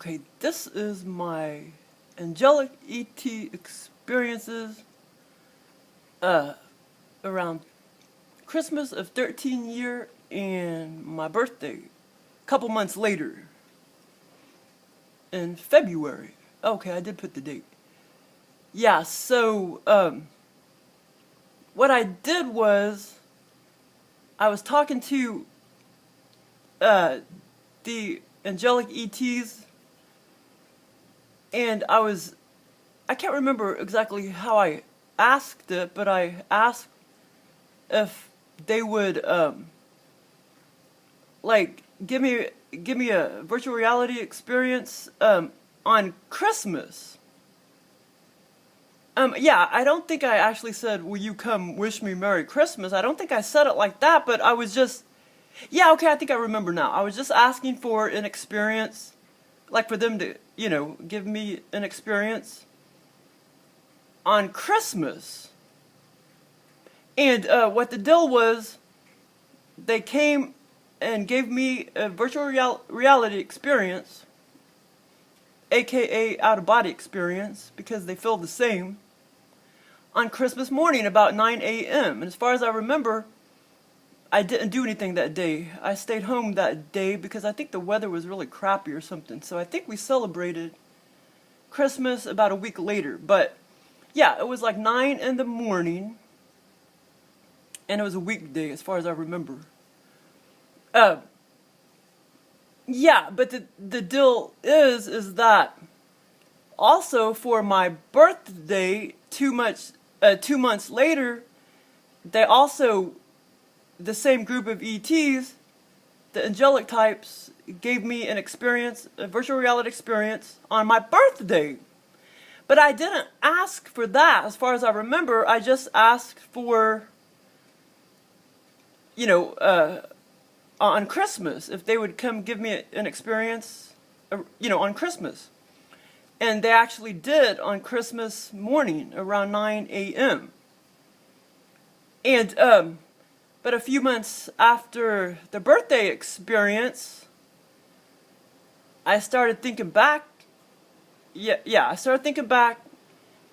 Okay, this is my Angelic ET experiences around Christmas of 13 year and my birthday, a couple months later, in February. Okay, I did put the date. Yeah, so what I did was I was talking to the Angelic ETs, and I can't remember exactly how I asked it, but I asked if they would like give me a virtual reality experience on Christmas. Yeah, I don't think I actually said, will you come wish me Merry Christmas? I don't think I said it like that, but I was just, yeah, okay, I think I remember now. I was just asking for an experience, like for them to, give me an experience on Christmas. And what the deal was, they came and gave me a virtual reality experience, aka out-of-body experience, because they feel the same, on Christmas morning about 9 a.m. And as far as I remember, I didn't do anything that day. I stayed home that day because I think the weather was really crappy or something. So I think we celebrated Christmas about a week later. But yeah, it was like 9 in the morning, and it was a weekday as far as I remember. Yeah, but the deal is that also for my birthday, 2 months later, they also, the same group of ETs, the angelic types, gave me an experience, a virtual reality experience on my birthday. But I didn't ask for that, as far as I remember. I just asked for, on Christmas, if they would come give me an experience, on Christmas. And they actually did on Christmas morning around 9 a.m. And, but a few months after the birthday experience, I started thinking back. Yeah, I started thinking back,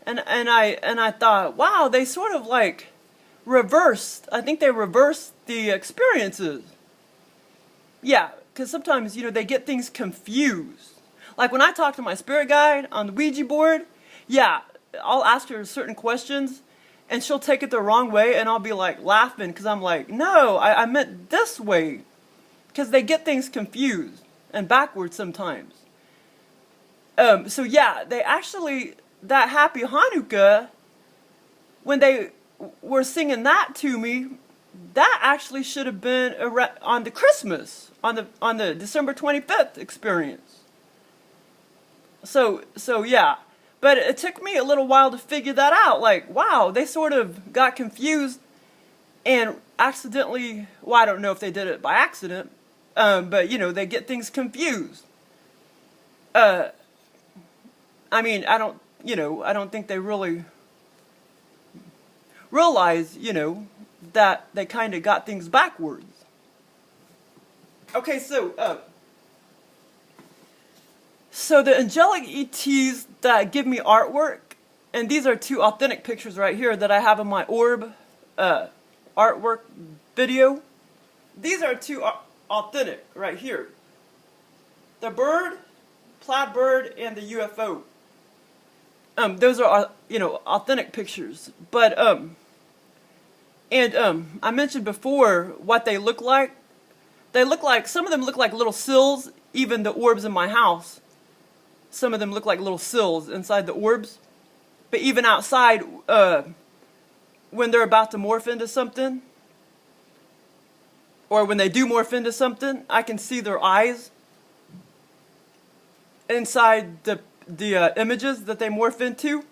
and I thought, wow, they sort of like reversed. I think they reversed the experiences. Yeah, because sometimes, they get things confused. Like when I talk to my spirit guide on the Ouija board, yeah, I'll ask her certain questions, and she'll take it the wrong way, and I'll be like laughing, because I'm like, no, I meant this way. Because they get things confused and backwards sometimes. So yeah, they actually, that Happy Hanukkah, when they were singing that to me, that actually should have been on the Christmas, on the December 25th experience. So yeah, but it took me a little while to figure that out. Like, wow, they sort of got confused and accidentally, well, I don't know if they did it by accident, but they get things confused. I mean, I don't think they really realize, that they kind of got things backwards. Okay, so the angelic ETs that give me artwork, and these are 2 authentic pictures right here that I have in my orb artwork video. These are 2 authentic right here. The bird, plaid bird, and the UFO. Those are, authentic pictures. But, I mentioned before what they look like. They look like, some of them look like little sills, even the orbs in my house. Some of them look like little sills inside the orbs. But even outside, when they're about to morph into something, or when they do morph into something, I can see their eyes inside the images that they morph into.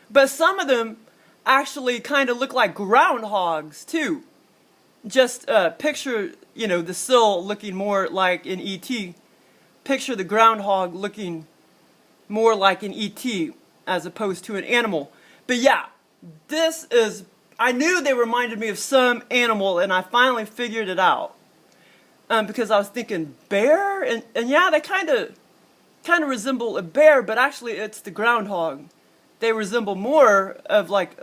But some of them actually kind of look like groundhogs too. Just picture, the sill looking more like an ET. Picture the groundhog looking more like an ET as opposed to an animal. But yeah, I knew they reminded me of some animal, and I finally figured it out. Because I was thinking bear, and yeah, they kind of kind of resemble a bear, but actually it's the groundhog. They resemble more of like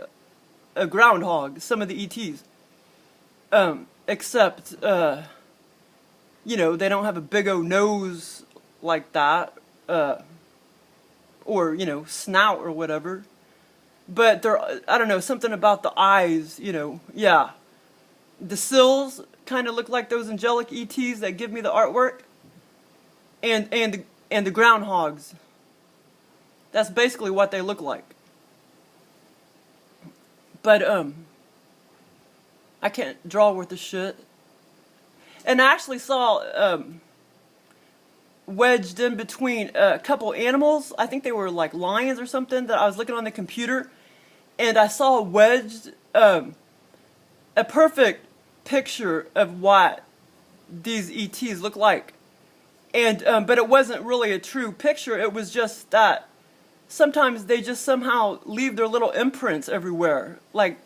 a groundhog, some of the ETs. Except, you know, they don't have a big old nose like that, or, you know, snout or whatever. But they're, I don't know, something about the eyes, you know, yeah. The sills kind of look like those angelic ETs that give me the artwork. And the groundhogs. That's basically what they look like. But, I can't draw worth a shit. And I actually saw, wedged in between a couple animals, I think they were like lions or something, that I was looking on the computer, and I saw wedged, a perfect picture of what these ETs look like. And, but it wasn't really a true picture, it was just that sometimes they just somehow leave their little imprints everywhere, like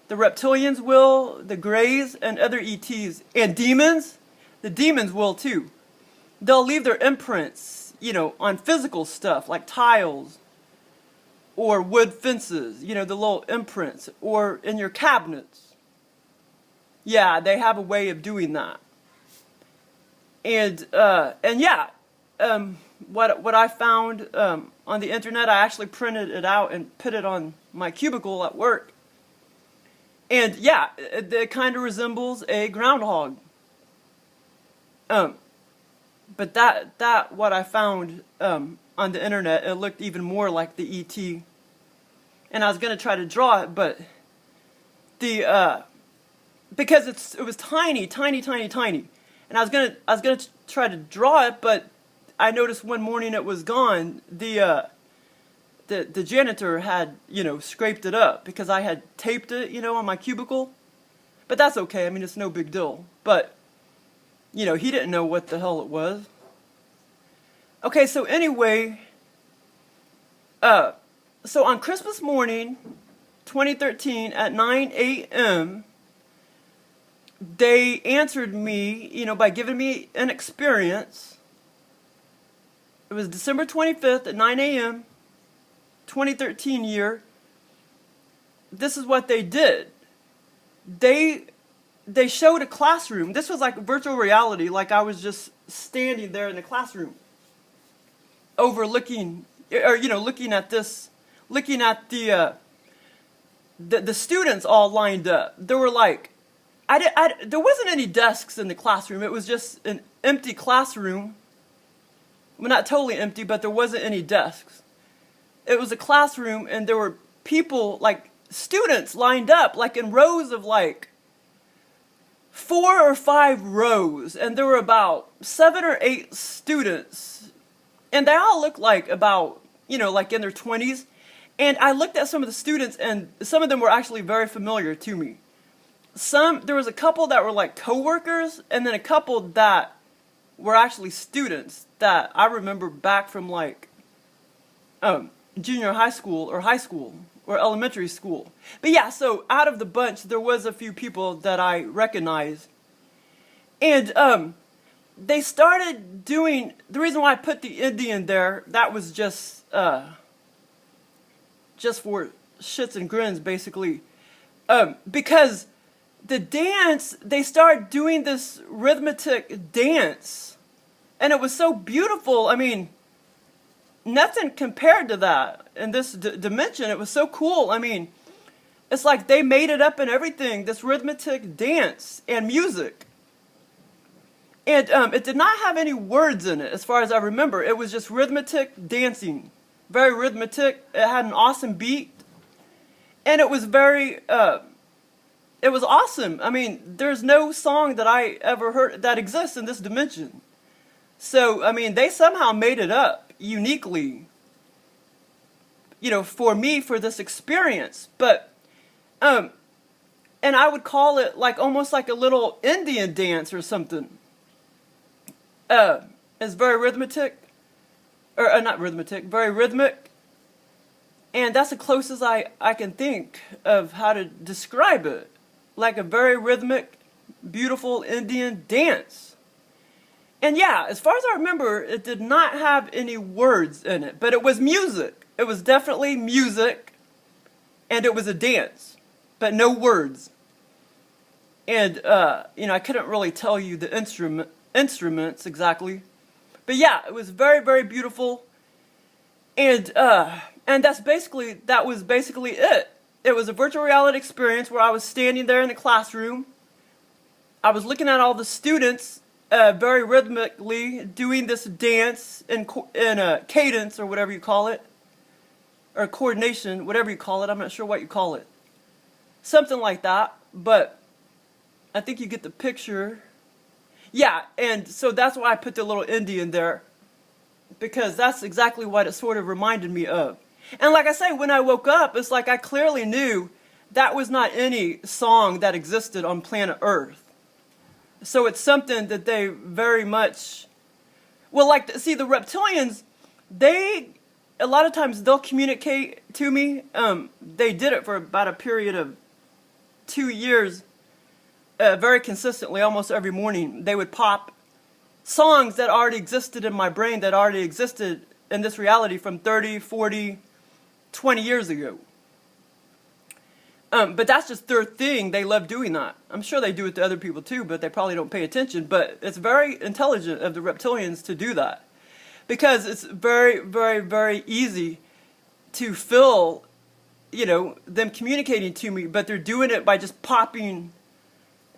the reptilians will, the greys, and other ETs, and demons, the demons will too. They'll leave their imprints, you know, on physical stuff, like tiles, or wood fences, you know, the little imprints, or in your cabinets. Yeah, they have a way of doing that. And yeah, what I found on the internet, I actually printed it out and put it on my cubicle at work. And yeah, it kind of resembles a groundhog. But that what I found on the internet, it looked even more like the ET. And I was gonna try to draw it, but the because it was tiny, and I was gonna try to draw it, but I noticed one morning it was gone. The janitor had, you know, scraped it up because I had taped it, you know, on my cubicle. But that's okay. I mean, it's no big deal. But, you know, he didn't know what the hell it was. Okay, so anyway, so on Christmas morning, 2013, at 9 a.m., they answered me, you know, by giving me an experience. It was December 25th at 9 a.m., 2013 year. This is what they did. They showed a classroom. This was like virtual reality, like I was just standing there in the classroom, overlooking, or you know, looking at this, looking at the students all lined up. There were like, there wasn't any desks in the classroom. It was just an empty classroom. Well, not totally empty, but there wasn't any desks. It was a classroom, and there were people, like students, lined up, like in rows of like 4 or 5 rows, and there were about 7 or 8 students, and they all looked like about, you know, like in their 20s. And I looked at some of the students, and some of them were actually very familiar to me. There was a couple that were like co-workers, and then a couple that were actually students that I remember back from like junior high school or elementary school. But yeah, so out of the bunch, there was a few people that I recognized. And they started doing, the reason why I put the Indian there, that was just for shits and grins, basically. Because the dance, they started doing this rhythmic dance. And it was so beautiful. I mean, nothing compared to that in this dimension. It was so cool. I mean, it's like they made it up and everything, this rhythmic dance and music. And it did not have any words in it, as far as I remember. It was just rhythmic dancing. Very rhythmic. It had an awesome beat. And it was very, it was awesome. I mean, there's no song that I ever heard that exists in this dimension. So, I mean, they somehow made it up uniquely, you know, for me, for this experience. But, and I would call it like almost like a little Indian dance or something. It's very rhythmic, or not rhythmic, very rhythmic. And that's the closest I can think of how to describe it. Like a very rhythmic, beautiful Indian dance. And yeah, as far as I remember, it did not have any words in it, but it was music. It was definitely music, and it was a dance, but no words. And, I couldn't really tell you the instruments exactly. But yeah, it was very, very beautiful. And that was basically it. It was a virtual reality experience where I was standing there in the classroom. I was looking at all the students very rhythmically doing this dance in a cadence or whatever you call it, or coordination, whatever you call it. I'm not sure what you call it. Something like that, but I think you get the picture. Yeah, and so that's why I put the little indie in there, because that's exactly what it sort of reminded me of. And like I say, when I woke up, it's like I clearly knew that was not any song that existed on planet Earth. So it's something that they very much, well, like, see, the reptilians, a lot of times they'll communicate to me. They did it for about a period of 2 years, very consistently, almost every morning. They would pop songs that already existed in my brain, that already existed in this reality from 30, 40, 20 years ago. But that's just their thing. They love doing that. I'm sure they do it to other people too, but they probably don't pay attention. But it's very intelligent of the reptilians to do that, because it's very, very, very easy to feel, them communicating to me, but they're doing it by just popping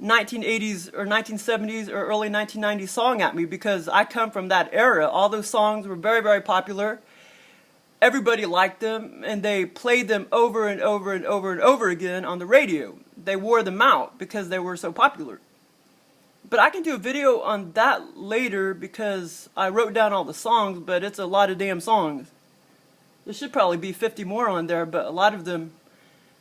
1980s or 1970s or early 1990s song at me, because I come from that era. All those songs were very, very popular. Everybody liked them, and they played them over and over and over and over again on the radio. They wore them out because they were so popular. But I can do a video on that later, because I wrote down all the songs, but it's a lot of damn songs. There should probably be 50 more on there, but a lot of them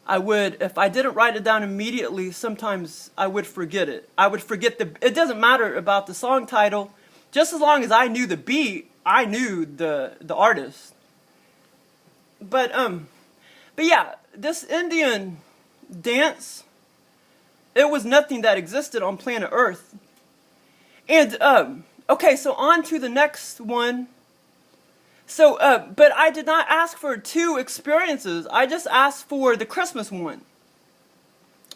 I would, if I didn't write it down immediately, sometimes I would forget it. I would forget it doesn't matter about the song title. Just as long as I knew the beat, I knew the artist. But yeah, this Indian dance, it was nothing that existed on planet Earth. And, okay, so on to the next one. So, but I did not ask for 2 experiences. I just asked for the Christmas one.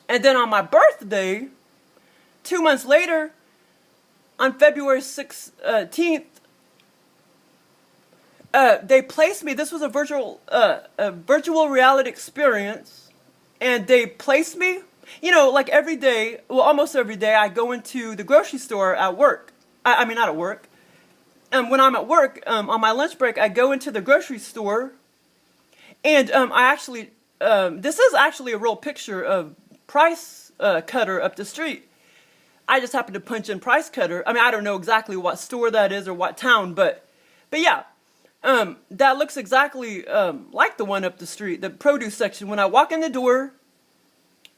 And then on my birthday, 2 months later, on February 16th, they placed me. This was a virtual reality experience, and they placed me. Like every day, well, almost every day, I go into the grocery store at work. I mean, not at work. When I'm at work, on my lunch break, I go into the grocery store, and I actually, this is actually a real picture of Price Cutter up the street. I just happened to punch in Price Cutter. I mean, I don't know exactly what store that is or what town, but yeah. That looks exactly like the one up the street, the produce section. When I walk in the door,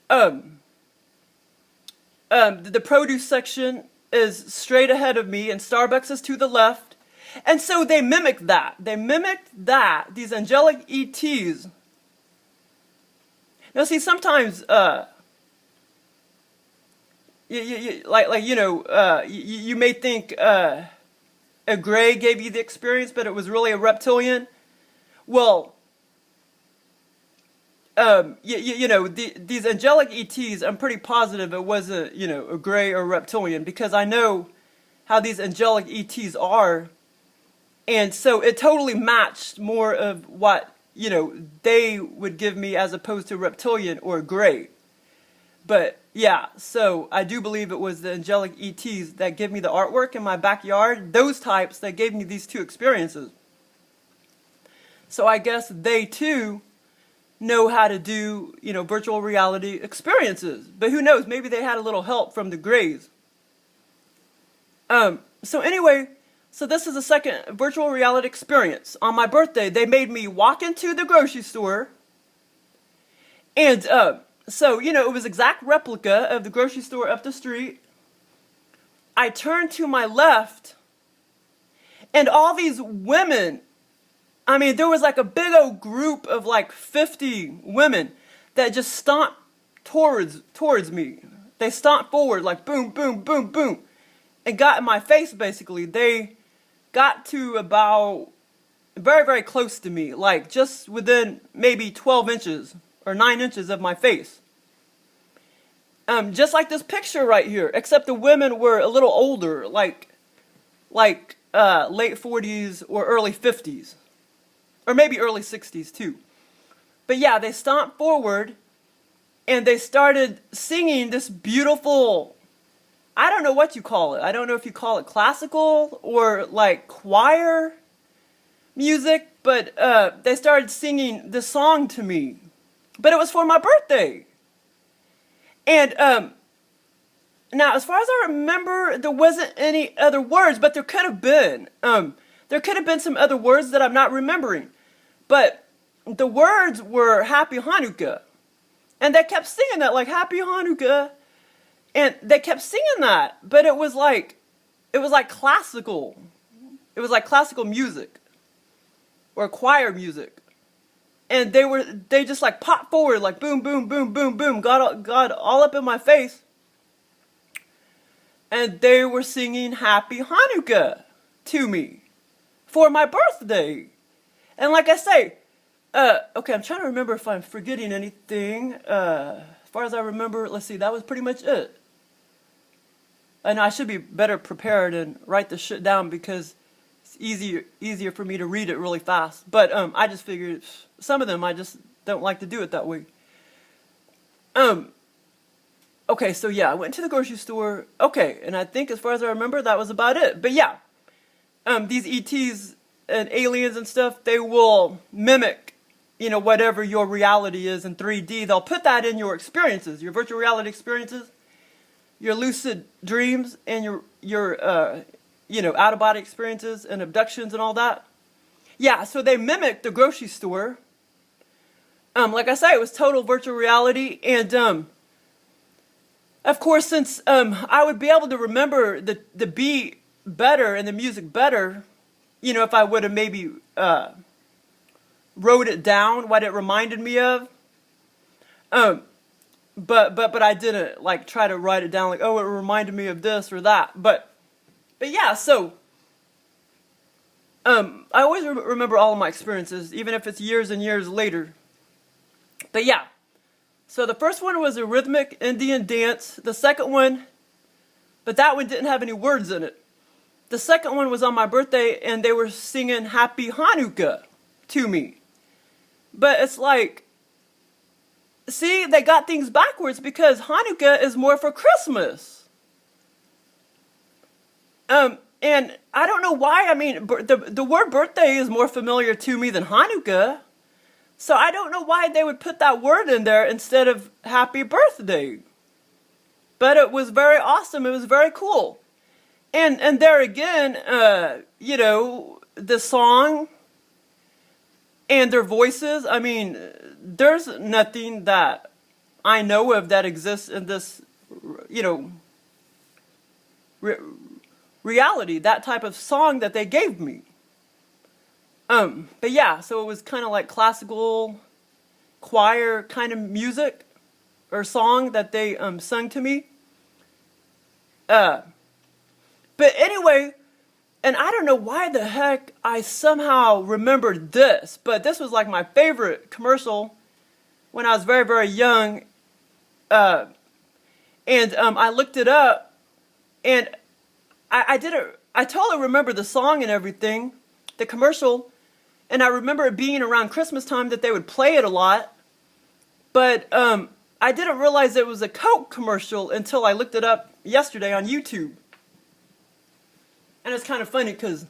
the produce section is straight ahead of me, and Starbucks is to the left. And so they mimicked that. These angelic ETs. Now, see, sometimes, you may think, a gray gave you the experience, but it was really a reptilian. Well, these angelic ETs, I'm pretty positive it wasn't, a gray or reptilian, because I know how these angelic ETs are. And so it totally matched more of what, they would give me as opposed to reptilian or gray. But yeah, so I do believe it was the angelic ETs that give me the artwork in my backyard. Those types that gave me these 2 experiences. So I guess they too know how to do, virtual reality experiences. But who knows? Maybe they had a little help from the grays. So anyway, so this is the second virtual reality experience. On my birthday, they made me walk into the grocery store, and so, it was exact replica of the grocery store up the street. I turned to my left, and all these women, I mean, there was like a big old group of like 50 women that just stomped towards me. They stomped forward like boom, boom, boom, boom. and got in my face, basically. They got to about very, very close to me, like just within maybe 12 inches or 9 inches of my face. Just like this picture right here, except the women were a little older, like late 40s or early 50s, or maybe early 60s too. But yeah, they stomped forward and they started singing this beautiful, I don't know what you call it. I don't know if you call it classical or like choir music, but they started singing this song to me. But it was for my birthday. And now, as far as I remember, there wasn't any other words, but there could have been. There could have been some other words that I'm not remembering. But the words were Happy Hanukkah. And they kept singing that, like, Happy Hanukkah. And they kept singing that, but it was like classical. It was like classical music or choir music. And they just like popped forward, like boom, boom, boom, boom, boom, got all up in my face. And they were singing Happy Hanukkah to me for my birthday. And like I say, okay, I'm trying to remember if I'm forgetting anything. As far as I remember, let's see, that was pretty much it. And I should be better prepared and write the shit down because it's easier for me to read it really fast. But I just figured some of them I just don't like to do it that way. Okay, so yeah, I went to the grocery store. Okay, and I think as far as I remember, that was about it. But yeah, these ETs and aliens and stuff, they will mimic, you know, whatever your reality is in 3D. They'll put that in your experiences, your virtual reality experiences, your lucid dreams, and your you know, out-of-body experiences and abductions and all that. Yeah, so they mimicked the grocery store. Like I say, it was total virtual reality. And of course, since I would be able to remember the beat better and the music better, you know, if I would have maybe wrote it down, what it reminded me of. But I didn't like try to write it down like, oh, it reminded me of this or that. But yeah, so I always remember all of my experiences, even if it's years and years later. But yeah, so the first one was a rhythmic Indian dance. The second one, but that one didn't have any words in it. The second one was on my birthday, and they were singing Happy Hanukkah to me. But it's like, see, they got things backwards because Hanukkah is more for Christmas. And I don't know why. I mean, the word birthday is more familiar to me than Hanukkah. So I don't know why they would put that word in there instead of happy birthday. But it was very awesome. It was very cool. And there again, you know, the song and their voices. I mean, there's nothing that I know of that exists in this, you know, reality, that type of song that they gave me. But yeah, so it was kind of like classical choir kind of music or song that they sung to me. But anyway, and I don't know why the heck I somehow remembered this, but this was like my favorite commercial when I was very, very young. And I looked it up, and I totally remember the song and everything, the commercial, and I remember it being around Christmas time that they would play it a lot, but I didn't realize it was a Coke commercial until I looked it up yesterday on YouTube. And it's kind of funny because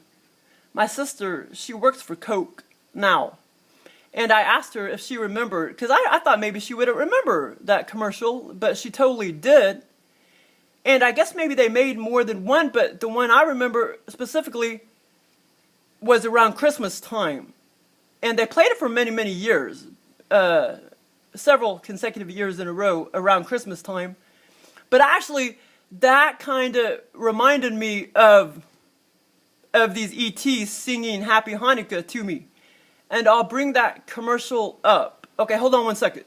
my sister, she works for Coke now, and I asked her if she remembered, because I thought maybe she wouldn't remember that commercial, but she totally did. And I guess maybe they made more than one, but the one I remember specifically was around Christmas time. And they played it for many, many years. Several consecutive years in a row around Christmas time. But actually, that kind of reminded me of these ETs singing Happy Hanukkah to me. And I'll bring that commercial up. Okay, hold on one second.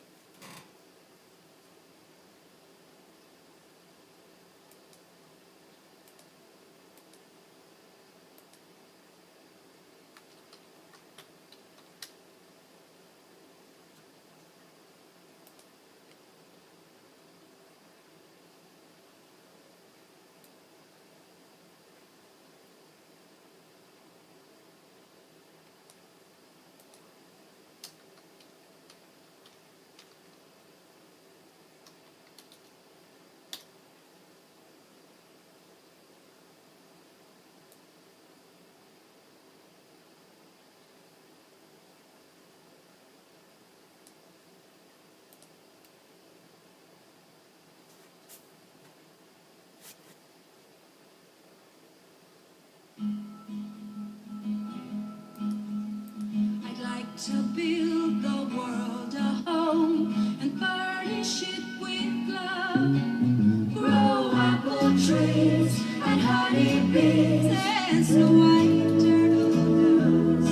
to build the world a home and furnish it with love. Grow apple trees and honey bees and snow white turtle doves.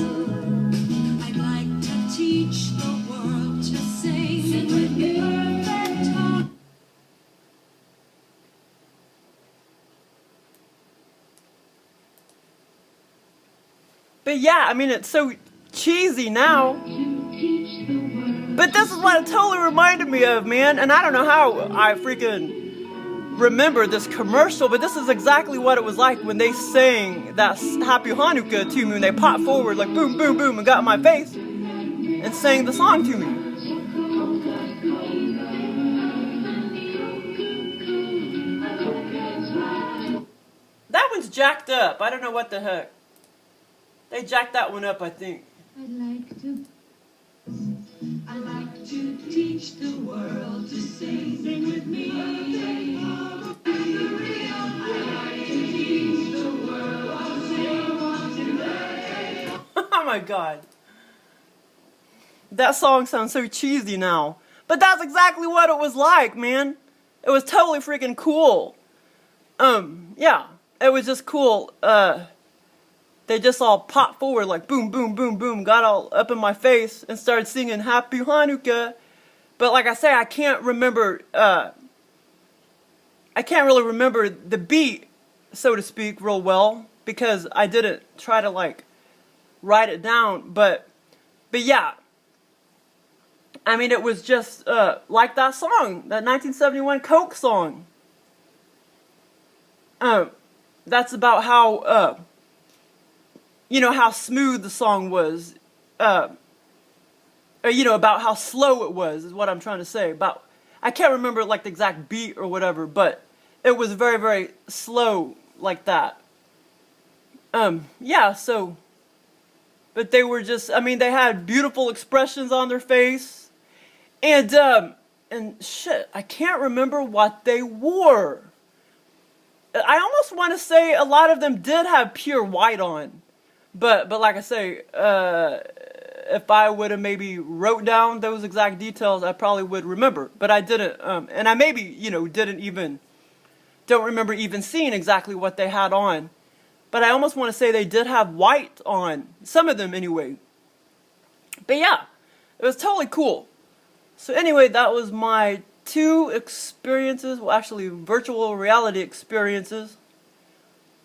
I'd like to teach the world to sing with perfect harmony. But yeah, I mean, it's so cheesy now. But this is what it totally reminded me of, man. And I don't know how I freaking remember this commercial, but this is exactly what it was like when they sang that Happy Hanukkah to me, when they popped forward like boom, boom, boom, and got in my face and sang the song to me. That one's jacked up. I don't know what the heck. They jacked that one up, I think. I'd like to teach the world to sing with me. Oh my god. That song sounds so cheesy now. But that's exactly what it was like, man. It was totally freaking cool. Yeah. It was just cool. They just all popped forward like boom, boom, boom, boom, got all up in my face and started singing Happy Hanukkah. But like I say, I can't remember, I can't really remember the beat, so to speak, real well, because I didn't try to like write it down. But yeah, I mean, it was just like that song, that 1971 Coke song. That's about how, you know, how smooth the song was, or, you know, about how slow it was, is what I'm trying to say. About, I can't remember, like, the exact beat or whatever, but it was very, very slow like that. Yeah, so, but they were just, I mean, they had beautiful expressions on their face, and shit, I can't remember what they wore. I almost want to say a lot of them did have pure white on. But like I say, if I would have maybe wrote down those exact details, I probably would remember. But I didn't, and I maybe, you know, don't remember even seeing exactly what they had on. But I almost want to say they did have white on, some of them anyway. But yeah, it was totally cool. So anyway, that was my 2 experiences, well actually virtual reality experiences,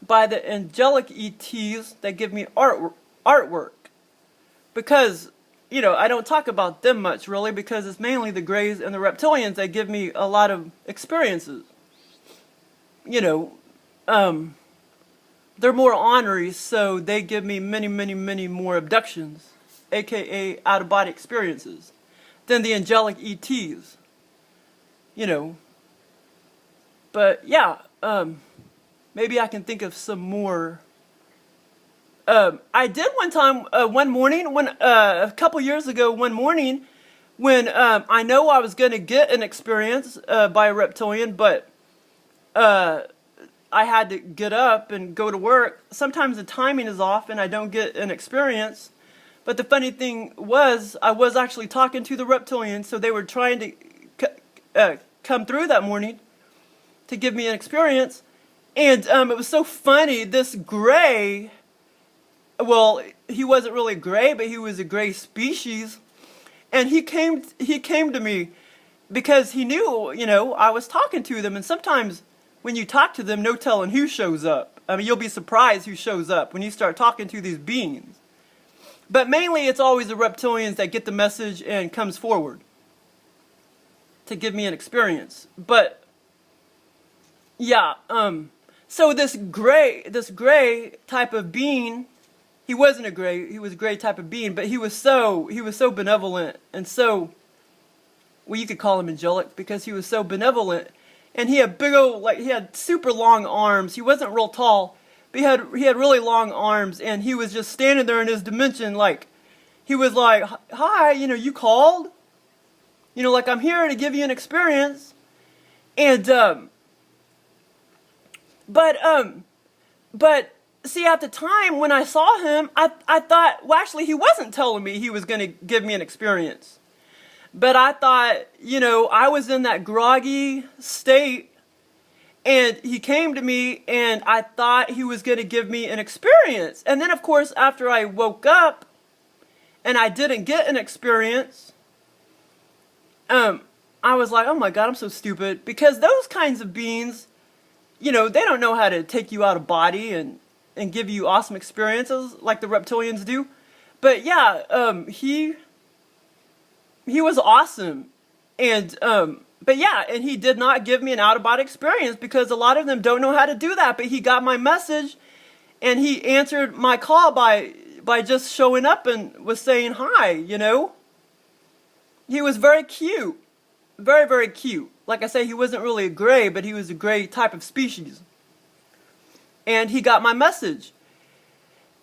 by the Angelic ETs that give me artwork. Because, you know, I don't talk about them much really, because it's mainly the Greys and the Reptilians that give me a lot of experiences. You know, they're more ornery, so they give me many, many, many more abductions, aka out-of-body experiences, than the Angelic ETs. You know. But yeah, maybe I can think of some more. I did one time, one morning, when a couple years ago, one morning, when I know I was going to get an experience by a reptilian, but I had to get up and go to work. Sometimes the timing is off and I don't get an experience. But the funny thing was, I was actually talking to the reptilians, so they were trying to come through that morning to give me an experience. And it was so funny, this gray, well, he wasn't really gray, but he was a gray species. And he came to me because he knew, you know, I was talking to them. And sometimes when you talk to them, no telling who shows up. I mean, you'll be surprised who shows up when you start talking to these beings. But mainly it's always the reptilians that get the message and comes forward to give me an experience. But yeah, so this gray type of being, he wasn't a gray, he was a gray type of being, but he was so benevolent and so, well, you could call him angelic because he was so benevolent. And he had big old, like, he had super long arms. He wasn't real tall, but he had really long arms, and he was just standing there in his dimension, like, he was like, hi, you know, you called? You know, like, I'm here to give you an experience. And, but see, at the time when I saw him, I thought, well, actually, he wasn't telling me he was going to give me an experience. But I thought, I was in that groggy state, and he came to me, and I thought he was going to give me an experience. And then, of course, after I woke up, and I didn't get an experience, I was like, oh my God, I'm so stupid. Because those kinds of beings, they don't know how to take you out of body and give you awesome experiences like the reptilians do. But yeah, he was awesome. And, but yeah, and he did not give me an out-of-body experience because a lot of them don't know how to do that. But he got my message, and he answered my call by just showing up and was saying hi, He was very cute. Very, very cute. Like I say, he wasn't really a gray, but he was a gray type of species. And he got my message.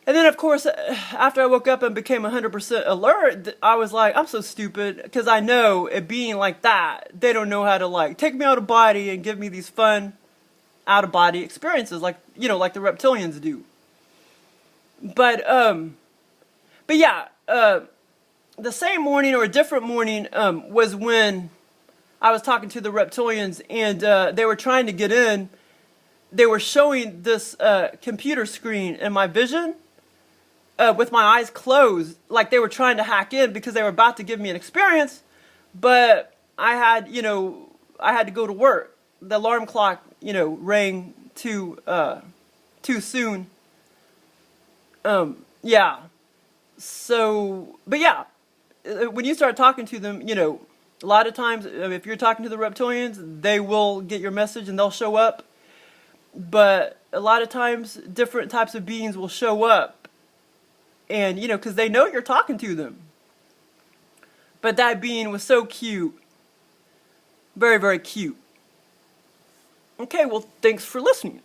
And then, of course, after I woke up and became 100% alert, I was like, I'm so stupid. Because I know, it being like that, they don't know how to, take me out of body and give me these fun out-of-body experiences like the reptilians do. But yeah, the same morning or a different morning was when I was talking to the reptilians, and they were trying to get in. They were showing this computer screen in my vision with my eyes closed, like they were trying to hack in because they were about to give me an experience, but I had to go to work. The alarm clock, rang too soon. Yeah. So, but yeah, when you start talking to them, a lot of times, if you're talking to the reptilians, they will get your message and they'll show up. But a lot of times, different types of beings will show up. And, because they know you're talking to them. But that being was so cute. Very, very cute. Okay, well, thanks for listening.